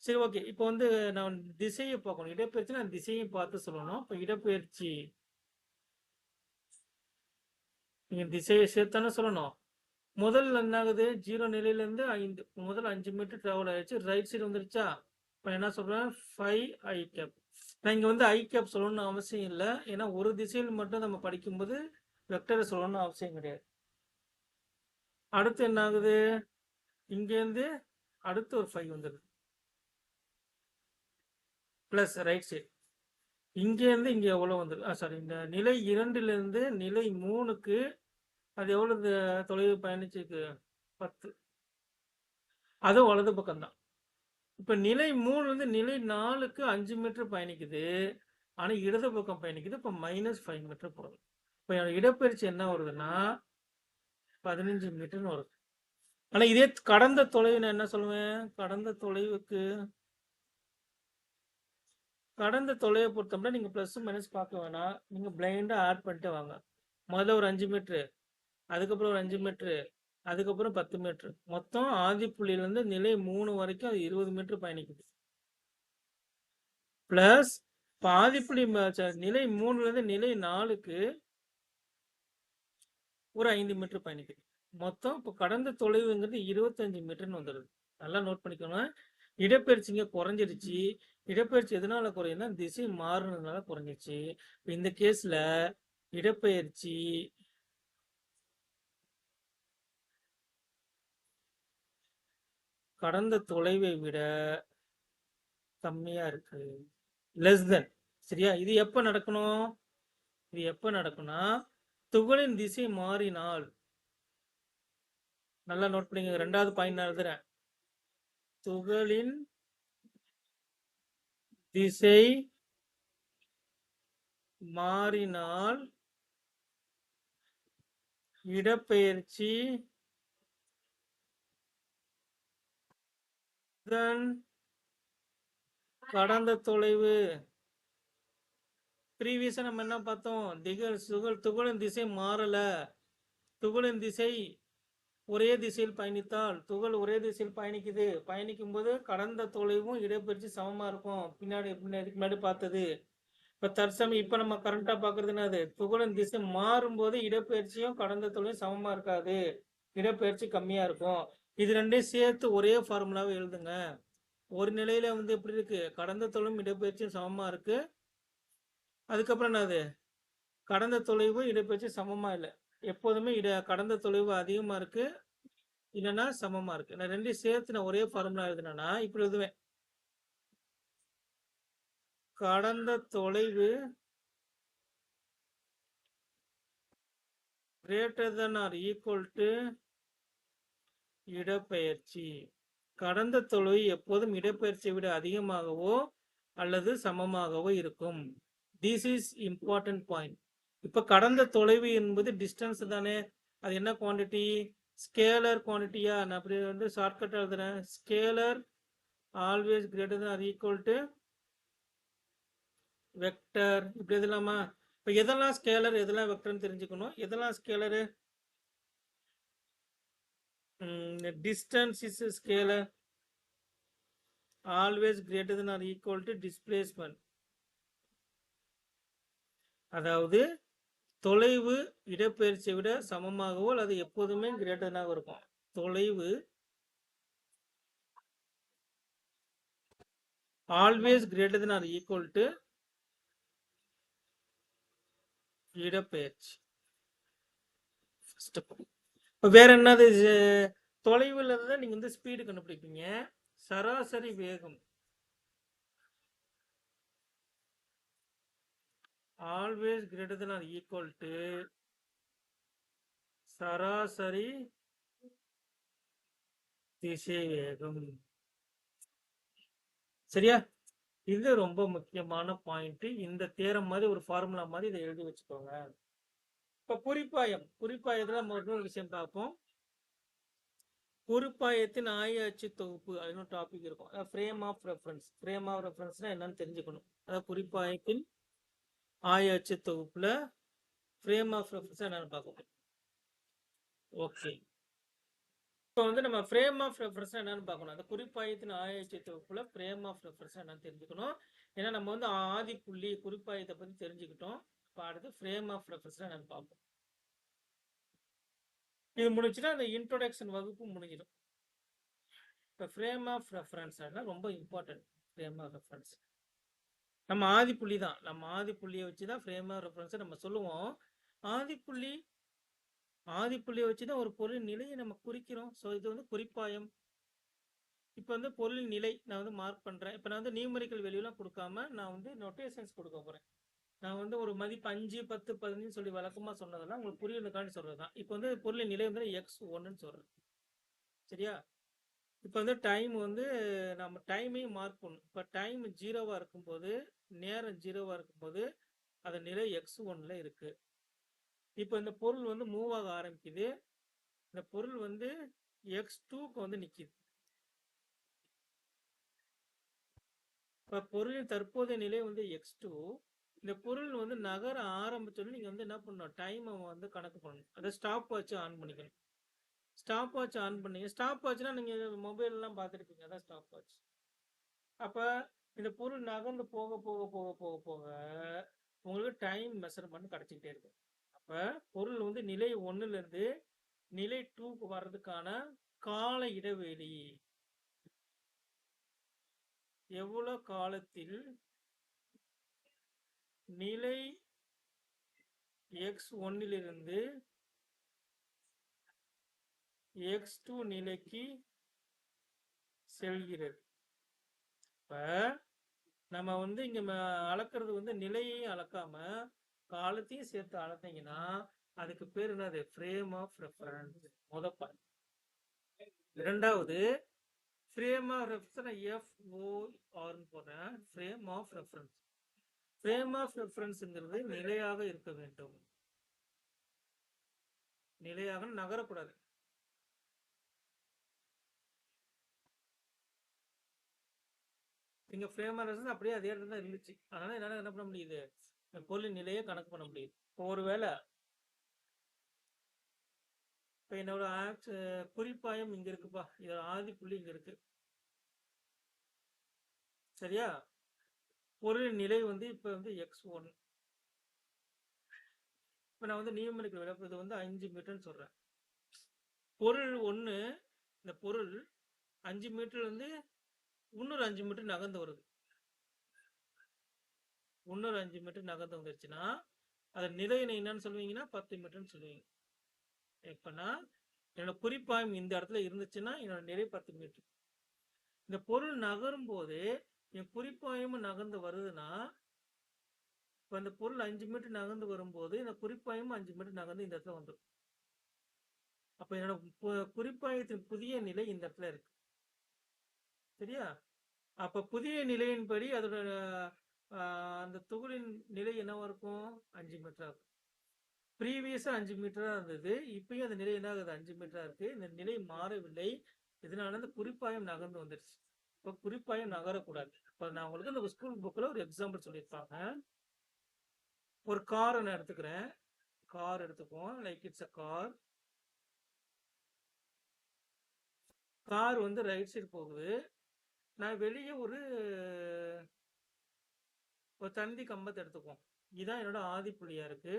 Speaker 1: சரி, ஓகே. இப்போ வந்து நான் திசையை பார்க்கணும். இடப்பெயர்ச்சி நான் திசையை பார்த்து சொல்லணும். இப்போ இடப்பெயர்ச்சி நீங்க திசையை சேர்த்தானே சொல்லணும். முதல்ல என்ன ஆகுது? 0 நிலையிலேருந்து 5 மீட்டர் டிராவல் ஆயிடுச்சு, ரைட் சைடு வந்துருச்சா? இப்போ என்ன சொல்றேன்? 5i gap. நான் இங்கே வந்து ஐ கேப் சொல்லணும்னு அவசியம் இல்லை. ஏன்னா ஒரு திசையில் மட்டும் நம்ம படிக்கும்போது வெக்டரை சொல்லணும்னு அவசியம் கிடையாது. அடுத்து என்ன ஆகுது? இங்கேருந்து அடுத்து ஒரு 5 வந்துடுது ப்ளஸ் ரைட் சைடு. இங்கேருந்து இங்கே எவ்வளோ வந்துடுது? சாரி, இந்த நிலை 2லேருந்து நிலை 3க்கு அது எவ்வளவு தொலைவு பயணிச்சிருக்கு? 10. அதுவும் வலது பக்கம் தான். இப்ப நிலை 3 வந்து நிலை 4க்கு 5 மீட்டர் பயணிக்குது. ஆனா இடது பக்கம் பயணிக்குது. இப்ப -5 மீட்டர் போகுது. இப்ப என்னோட இடப்பெயர்ச்சி என்ன வருதுன்னா 15 மீட்டர்னு வருது. ஆனா இதே கடந்த தொலைவு நான் என்ன சொல்லுவேன்? கடந்த தொலைவை பொறுத்தோம்னா நீங்க பிளஸ் மைனஸ் பார்க்க வேணாம். நீங்க பிளைண்டா ஆட் பண்ணிட்டு வாங்க. முதல்ல ஒரு 5 மீட்டர், அதுக்கப்புறம் ஒரு 5 மீட்டர், அதுக்கப்புறம் 10 மீட்டர். மொத்தம் ஆதி புள்ளியிலிருந்து நிலை 3 வரைக்கும் அது 20 மீட்டர் பயணிக்குது. பிளஸ் பாதி புள்ளி நிலை 3ல இருந்து நிலை 4க்கு ஒரு 5 மீட்டர் பயணிக்குது. மொத்தம் இப்போ கடந்த தொலைவுங்கிறது 25 மீட்டர்னு வந்துடுது. நல்லா நோட் பண்ணிக்கணும். இடப்பெயர்ச்சி இங்கே குறைஞ்சிருச்சு. இடப்பெயர்ச்சி எதனால குறையுதுன்னா திசை மாறுனதுனால குறைஞ்சிருச்சு. இந்த கேஸ்ல இடப்பெயர்ச்சி கடந்த தொலைவை விட கம்மியா இருக்கு. Less than. சரியா? இது எப்ப நடக்கணும்? இது எப்ப நடக்கும்னா துகளின் திசை மாறினால், நல்லா நோட் பண்ணிங்க. 2வது பாயிண்ட் நான் எழுதுறேன். துகளின் திசை மாறினால் இடப்பெயர்ச்சி கடந்த தொலைவு. ப்ரீவியஸா நம்ம என்ன பார்த்தோம்? துகளின் திசை மாறல. துகளின் திசை ஒரே திசையில் பயணித்தால், துகள் ஒரே திசையில் பயணிக்குது. பயணிக்கும் போது கடந்த தொலைவும் இடப்பெயர்ச்சி சமமா இருக்கும். முன்னாடி பார்த்தது. இப்ப தற்சமயம் இப்ப நம்ம கரண்டா பாக்குறது என்னது? துகளின் திசை மாறும் போது இடப்பெயர்ச்சியும் கடந்த தொலைவும் சமமா இருக்காது. இடப்பெயர்ச்சி கம்மியா இருக்கும். இது ரெண்டையும் சேர்த்து ஒரே ஃபார்முலாவை எழுதுங்க. ஒரு நிலையில வந்து எப்படி இருக்கு? கடந்த தொலைவும் இடப்பெயர்ச்சியும் சமமா இருக்கு. அதுக்கப்புறம் என்னது? கடந்த தொலைவு இடப்பெயர்ச்சி சமமா இல்லை. எப்போதுமே கடந்த தொலைவு அதிகமா இருக்கு, இல்லைன்னா சமமா இருக்கு. நான் ரெண்டையும் சேர்த்து நான் ஒரே ஃபார்முலா எழுதுனேன்னா இப்படி எழுதுவேன். கடந்த தொலைவு greater than or equal to இடப்பெயர்ச்சி. கடந்த தொலைவு எப்போதும் இடப்பெயர்ச்சியை விட அதிகமாகவோ அல்லது சமமாகவோ இருக்கும். This is important point. இப்ப கடந்த தொலைவு என்பது டிஸ்டன்ஸ் தானே. அது என்ன குவான்டிட்டி? ஸ்கேலர் குவான்டிட்டியா? நான் அப்படி வந்து ஷார்ட்கட் எழுதுறேன். Scalar always greater than or equal to vector. இப்படி எழுதலாமா? இப்ப எதெல்லாம் ஸ்கேலர் எதெல்லாம் வெக்டர்னு தெரிஞ்சுக்கணும். எதெல்லாம் ஸ்கேலரு? distance is a scalar always greater than or equal to displacement. அதாவது தொலைவு இடப்பெயர்ச்சியை விட சமமாகவோ அல்லது எப்போதுமே கிரேட்டராக இருக்கும். தொலைவு always greater than or equal to இடப்பெயர்ச்சி. வேற என்னது? தொலைவில் தான் நீங்க வந்து ஸ்பீடு கண்டுபிடிப்பீங்க. சராசரி வேகம் always greater than or equal to சராசரி திசை வேகம். சரியா? இது ரொம்ப முக்கியமான பாயிண்ட். இந்த தேரம் மாதிரி ஒரு ஃபார்முலா மாதிரி இதை எழுதி வச்சுக்கோங்க. இப்ப குறிப்பாயத்துல நம்ம ஒரு விஷயம் பார்ப்போம். குறிப்பாயத்தின் ஆய அச்சு தொகுப்பு அப்படின்னு டாபிக் இருக்கும். Frame of reference. Frame of ரெஃபரன்ஸ்னா என்னன்னு தெரிஞ்சுக்கணும். அதாவது குறிப்பாயத்தின் ஆய அச்சு தொகுப்புல ஃப்ரேம் ஆஃப் ரெஃபரன்ஸ் என்னன்னு பார்க்கணும். ஓகே, இப்போ வந்து நம்ம ஃப்ரேம் ஆஃப் ரெஃபரன்ஸ் என்னன்னு பார்க்கணும். அந்த குறிப்பாயத்தின் ஆய அச்சு தொகுப்புல ஃப்ரேம் ஆஃப் ரெஃபரன்ஸ் என்னன்னு தெரிஞ்சுக்கணும். ஏன்னா நம்ம வந்து ஆதி புள்ளி குறிப்பாயத்தை பத்தி தெரிஞ்சுக்கிட்டோம். இப்போ அடுத்து ஃப்ரேம் ஆஃப் ரெஃபரன்ஸ் என்னன்னு பார்ப்போம். இது முடிச்சுன்னா அந்த இன்ட்ரோடக்ஷன் வகுப்பு முடிஞ்சிடும். இப்போ ஃப்ரேம் ஆஃப் ரெஃபரன்ஸ் ரொம்ப இம்பார்ட்டன்ட். ஃப்ரேம் ஆஃப் ரெஃபரன்ஸ் நம்ம ஆதி புள்ளி தான். நம்ம ஆதி புள்ளியை வச்சு தான் ஃப்ரேம் ஆஃப் ரெஃபரன்ஸை நம்ம சொல்லுவோம். ஆதி புள்ளியை வச்சு தான் ஒரு பொருளின் நிலையை நம்ம குறிக்கிறோம். ஸோ இது வந்து குறிப்பாயம். இப்போ வந்து பொருளின் நிலை நான் வந்து மார்க் பண்ணுறேன். இப்போ நான் வந்து நியூமெரிக்கல் வேல்யூலாம் கொடுக்காம நான் வந்து நோட்டேஷன்ஸ் கொடுக்க போகிறேன். நான் வந்து ஒரு மதிப்பு 5, 10, 15 சொல்லி வழக்கமா சொன்னதெல்லாம் உங்களுக்கு புரியறதுக்காண்டி சொல்றதுதான். இப்போ வந்து பொருளின் நிலை வந்து x1ன்னு சொல்றேன். சரியா? இப்போ வந்து டைம் வந்து நம்ம டைமையும் மார்க் பண்ணணும். இப்போ டைம் 0வா இருக்கும்போது, நேரம் 0வா இருக்கும்போது, அது நிலை x1ல இருக்கு. இப்போ இந்த பொருள் வந்து மூவ் ஆக ஆரம்பிக்குது. இந்த பொருள் வந்து x2க்கு வந்து நிக்குது. இப்போ பொருளின் தற்போதைய நிலை வந்து x2. இந்த பொருள் வந்து நகர ஆரம்பிச்சோன்னு நீங்க வந்து என்ன பண்ணணும், டைமை வந்து கணக்கு பண்ணணும். அதை ஸ்டாப் வாட்ச் ஆன் பண்ணிக்கணும். ஸ்டாப் வாட்ச் ஆன் பண்ணீங்க, ஸ்டாப் வாட்ச்னா நீங்க மொபைல்லாம் பார்த்துருப்பீங்க, அதான் ஸ்டாப் வாட்ச். அப்ப இந்த பொருள் நகர்ந்து போக போக போக போக போக உங்களுக்கு டைம் மெஷர்மெண்ட் கிடைச்சிக்கிட்டே இருக்கும். அப்ப பொருள் வந்து நிலை 1ல இருந்து நிலை 2க்கு வர்றதுக்கான கால இடைவெளி எவ்வளவு காலத்தில் நிலை x1லிருந்து x2 நிலைக்கு செல்கிறது. இப்ப நம்ம வந்து இங்க அளக்கிறது வந்து நிலையையும் அளக்காம காலத்தையும் சேர்த்து அளத்தீங்கன்னா அதுக்கு பேர் என்னது, ஃப்ரேம் ஆஃப் ரெஃபரன்ஸ். முத பாயிண்ட். இரண்டாவது, ஃப்ரேம் ஆஃப் ரெஃபரன்ஸ் FOR போடுறேன். Frame of reference. Frame of ரெஃபரன்ஸ்ங்கிறது நிலையாக இருக்க வேண்டும். நிலையாக நகரக்கூடாது. இங்க ஃப்ரேம் ஆஃப் ரெஃபரன்ஸ் அப்படியே அதே இடத்துல தான் இருந்துச்சு. அதனால என்னால என்ன பண்ண முடியுது, பொருளின் நிலையை கணக்கு பண்ண முடியுது. ஒருவேளை இப்போ என்னோட குறிப்பாயம் இங்க இருக்குப்பா, இதோட ஆதி புள்ளி இங்க இருக்கு. சரியா? பொருளின் நிலை வந்து இப்ப வந்து x1. இப்ப நான் வந்து நியூமெரிக்கல் விளக்கம் இது வந்து 5 மீட்டர்னு சொல்றேன். பொருள் 1, இந்த பொருள் 5 மீட்டர்ல இருந்து இன்னொரு 5 மீட்டர் நகர்ந்து வருது. இன்னொரு 5 மீட்டர் நகர்ந்து வந்துருச்சுன்னா அது நிலை என்னன்னு சொல்லுவீங்கன்னா 10 மீட்டர்னு சொல்லுவீங்க. எப்பன்னா என்னோட குறிப்பாயம் இந்த இடத்துல இருந்துச்சுன்னா என்னோட நிலை 10 மீட்டர். இந்த பொருள் நகரும் போது என் குறிப்பாயமும் நகர்ந்து வருதுன்னா, இப்போ இந்த பொருள் 5 மீட்டர் நகர்ந்து வரும்போது இந்த குறிப்பாயமும் 5 மீட்டர் நகர்ந்து இந்த இடத்துல வந்துடும். அப்ப என்னோட குறிப்பாயத்தின் புதிய நிலை இந்த இடத்துல இருக்கு. சரியா? அப்ப புதிய நிலையின்படி அதோட அந்த துகளின் நிலை என்னவா இருக்கும், 5 மீட்டரா இருக்கும். ப்ரீவியஸா 5 மீட்டரா இருந்தது, இப்பயும் அந்த நிலை என்ன ஆகுது, 5 மீட்டரா இருக்கு. இந்த நிலை மாறவில்லை. இதனால இந்த குறிப்பாயம் நகர்ந்து வந்துருச்சு. இப்போ குறிப்பாயம் நகரக்கூடாது. இப்போ நான் உங்களுக்கு இந்த ஸ்கூல் புக்ல ஒரு எக்ஸாம்பிள் சொல்லியிருப்பாங்க. ஒரு காரை நான் எடுத்துக்கிறேன். கார் எடுத்துக்குவோம். Like it's a car. Car வந்து ரைட் சைடு போகுது. நான் வெளியே ஒரு தந்தி கம்பத்தை எடுத்துக்குவோம். இதுதான் என்னோட ஆதி புள்ளியா இருக்கு.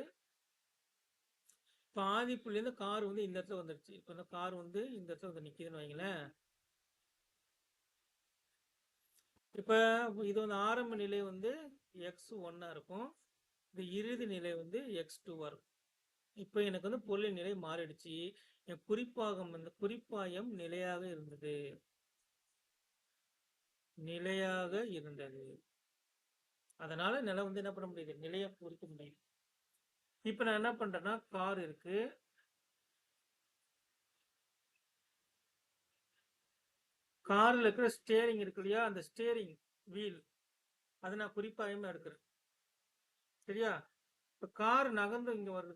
Speaker 1: இப்போ ஆதி புள்ளியிருந்து கார் வந்து இந்த இடத்துல வந்துருச்சு. இப்போ இந்த கார் வந்து இந்த இடத்துல வந்து நிக்குதுன்னு வைங்களேன். இப்போ இது வந்து ஆரம்ப நிலை வந்து x1 இருக்கும். இது இறுதி நிலை வந்து x2 இருக்கும். இப்போ எனக்கு வந்து பொருளின் நிலை மாறிடுச்சு. என் குறிப்பாகம் வந்து குறிப்பாயம் நிலையாக இருந்தது. நிலையாக இருந்தது. அதனால என்னால வந்து என்ன பண்ண முடியுது, நிலையை குறிக்க முடியுது. இப்போ நான் என்ன பண்றேன்னா, கார் இருக்கு. கார்ல இருக்கிற ஸ்டேரிங் இருக்கு இல்லையா, அந்த ஸ்டேரிங் வீல் அதை நான் குறிப்பாயமா எடுக்கிறேன். சரியா? இப்போ கார் நகர்ந்து இங்க வருது.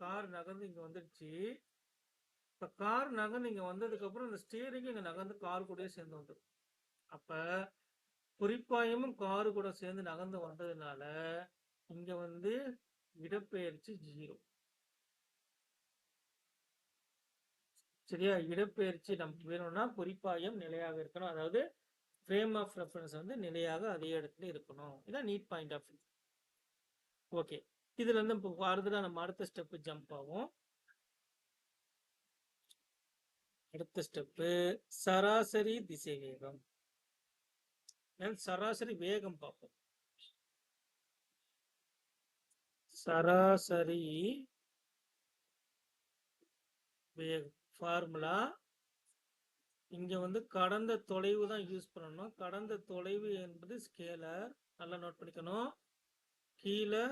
Speaker 1: கார் நகர்ந்து இங்க வந்துருச்சு. இப்போ கார் நகர்ந்து இங்க வந்ததுக்கு அப்புறம் இந்த ஸ்டேரிங் இங்க நகர்ந்து கார் கூடயே சேர்ந்து வந்துடும். அப்ப குறிப்பாயமும் காரு கூட சேர்ந்து நகர்ந்து வந்ததுனால இங்க வந்து இடப்பெயர்ச்சி 0. சரியா? இடப்பெயர்ச்சி நமக்கு வேணும்னா குறிப்பாயம் நிலையாக இருக்கணும். அதாவது ஃப்ரேம் ஆஃப் ரெஃபரன்ஸ் வந்து நிலையாக அதே இடத்துல இருக்கணும். இதான் neat point of view. Okay, இதுல இருந்து இப்போ அடுத்ததா நம்ம அடுத்த ஸ்டெப் ஜம்ப் ஆகும். அடுத்த ஸ்டெப்பு சராசரி திசை வேகம். சராசரி வேகம் பார்ப்போம். சராசரி வேகம் ஃபார்முலா இங்க வந்து கடந்த தொலைவு தான் யூஸ் பண்ணணும். கடந்த தொலைவு என்பது ஸ்கேலர். நல்லா நோட் பண்ணிக்கணும். கீழே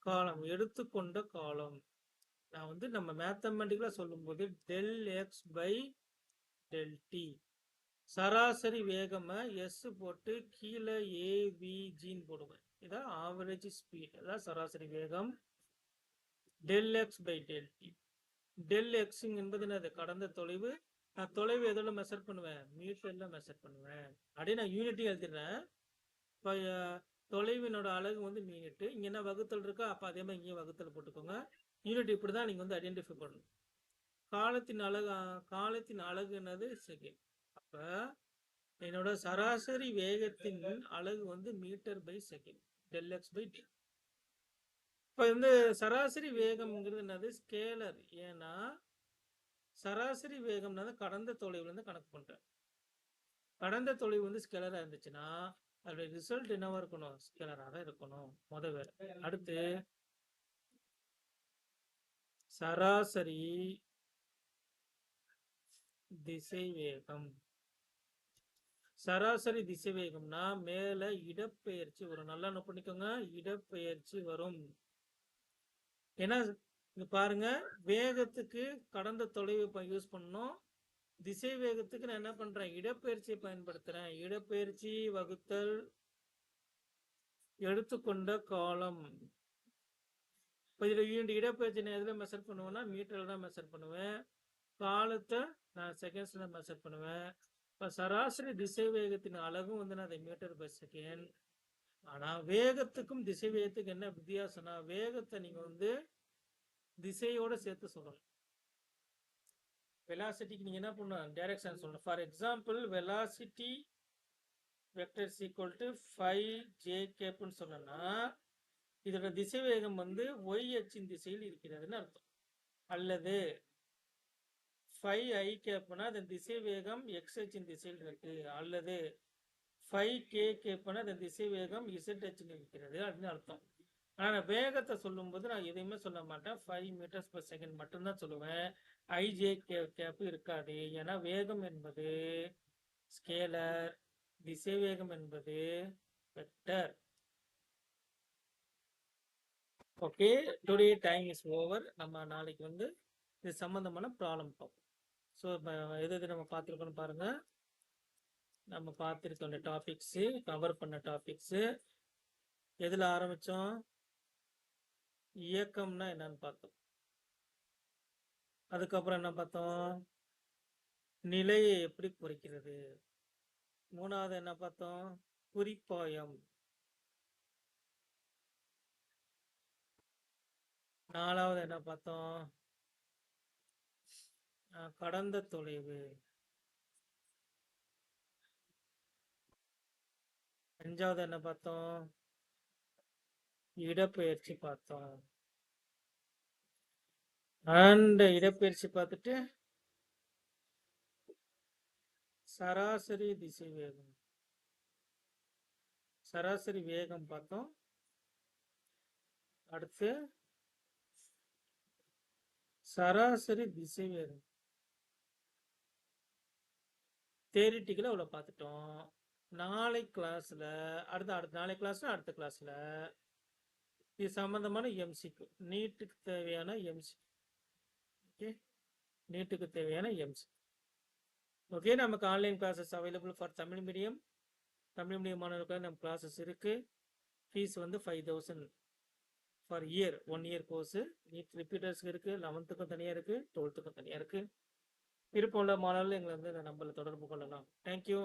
Speaker 1: காலம் எடுத்துக்கொண்ட காலம். நான் வந்து நம்ம மேத்தமெட்டிக்கலா சொல்லும்போது del x by del t. சராசரி வேகமா எஸ் போட்டு கீழே ஏவிஜின்னு போடுவேன். இதான் ஆவரேஜ் ஸ்பீட், அதான் சராசரி வேகம். del x by del t. del x என்பது என்னது? கடந்த தொலைவு. நான் தொலைவு எதோட மெஷர் பண்ணுவேன்? மீட்டர்ல மெஷர் பண்ணுவேன். அப்படியே நான் யூனிட்டி எழுதிடுறேன். இப்போ தொலைவினோட அலகு வந்து மினிட். இங்க என்ன வகுத்தல் இருக்கா? அப்ப அதே மாதிரி இங்கேயும் வகுத்தல் போட்டுக்கோங்க. யூனிட் இப்படிதான் நீங்க வந்து ஐடென்டிஃபை பண்ணணும். காலத்தின் அலகு என்னது? செகண்ட். அப்ப என்னோட சராசரி வேகத்தின் அலகு வந்து metre per second, del x by t. இப்ப வந்து சராசரி வேகம்ங்கிறது என்னது? ஸ்கேலர். ஏன்னா சராசரி வேகம்னா கடந்த தொலைவுல இருந்து கணக்கு பண்றேன். கடந்த தொலைவு வந்து ஸ்கேலரா இருந்துச்சுன்னா அதோட ரிசல்ட் என்னவா இருக்கணும்? ஸ்கேலரா தான் இருக்கணும். முதல் வேலை. அடுத்து சராசரி திசை வேகம். சராசரி திசை வேகம்னா மேல இடப்பெயர்ச்சி வரும். நல்லா நோட் பண்ணிக்கோங்க, இடப்பெயர்ச்சி வரும். ஏன்னா இங்க பாருங்க, வேகத்துக்கு கடந்த தொலைவு யூஸ் பண்ணணும். திசை வேகத்துக்கு நான் என்ன பண்றேன்? இடப்பெயர்ச்சியை பயன்படுத்துறேன். இடப்பெயர்ச்சி வகுத்தல் எடுத்துக்கொண்ட காலம். இப்போ இதுல இடப்பெயர்ச்சி நான் எதுல மெஷர் பண்ணுவேன்னா மீட்டர்ல தான் மெஷர் பண்ணுவேன். காலத்தை நான் செகண்ட்ஸ்ல மெஷர் பண்ணுவேன். இப்போ சராசரி திசை வேகத்தின் அலகும் வந்து நான் அதை மீட்டர் பை செகண்ட். ஆனா வேகத்துக்கும் திசை வேகத்துக்கு என்ன வித்தியாசம்னா வேகத்தை நீங்க வந்து திசையோட சேர்த்து சொல்லணும். வெலாசிட்டிக்கு நீங்க என்ன பண்ணணும்? டைரக்ஷன் சொல்லணும். For example velocity vector equal to 5j கேப்னு சொன்னா இதோட திசை வேகம் வந்து ஒய் அச்சின் திசையில் இருக்கிறதுன்னு அர்த்தம். அல்லது 5i கேப்னா அதன் திசை வேகம் எக்ஸ் அச்சின் திசையில் இருக்கு. அல்லது 5k கேப்னா அதன் திசை வேகம் z அச்சில் இருக்கிறது அப்படின்னு அர்த்தம். ஆனா வேகத்தை சொல்லும்போது நான் எதையுமே சொல்ல மாட்டேன். 5 மீட்டர்ஸ் per செகண்ட் மட்டும்தான் சொல்லுவேன். ij கேப் இருக்காது. ஏன்னா வேகம் என்பது ஸ்கேலர், திசை வேகம் என்பது vector. Okay, today time is over. நம்ம நாளைக்கு வந்து இது சம்பந்தமான ப்ராப்ளம் பார்ப்போம். ஸோ எது நம்ம பார்த்துருக்கோன்னு பாருங்க. நம்ம பார்த்துருக்க டாபிக்ஸு, கவர் பண்ண டாபிக்ஸு எதில் ஆரம்பித்தோம்? இயக்கம்னா என்னன்னு பார்த்தோம். அதுக்கப்புறம் என்ன பார்த்தோம்? நிலையை எப்படி குறிக்கிறது. மூணாவது என்ன பார்த்தோம்? குறிப்பாயம். நாலாவது என்ன பார்த்தோம்? கடந்த தொலைவு. அஞ்சாவது என்ன பார்த்தோம்? இடப்பெயர்ச்சி பார்த்தோம். அண்ட் இடப்பெயர்ச்சி பார்த்துட்டு சராசரி திசை வேகம், சராசரி வேகம் பார்த்தோம். அடுத்து சராசரி திசை வேகம் தியரிட்டிக்கலா அவ்வளோ பார்த்துட்டோம். நாளை கிளாஸ்ல நாளை கிளாஸ்ல அடுத்த கிளாஸ்ல இது சம்பந்தமான எம்சிக்கு, நீட்டுக்கு தேவையான எம்சி. ஓகே, நீட்டுக்கு தேவையான எம்சி. ஓகே, நமக்கு online classes available for Tamil medium. Tamil medium மாணவர்களுக்கு நம்ம கிளாஸஸ் இருக்கு. ஃபீஸ் வந்து 5000 for year, 1 year course. NEET ரிப்பீட்டர்ஸ்க்கு இருக்கு, 11த்துக்கும் தனியாக இருக்கு, 12த்துக்கும் தனியாக இருக்கு. விருப்பம் உள்ள மாணவர்கள் எங்களை வந்து இந்த நம்பரில் தொடர்பு கொள்ளலாம். தேங்க்யூ.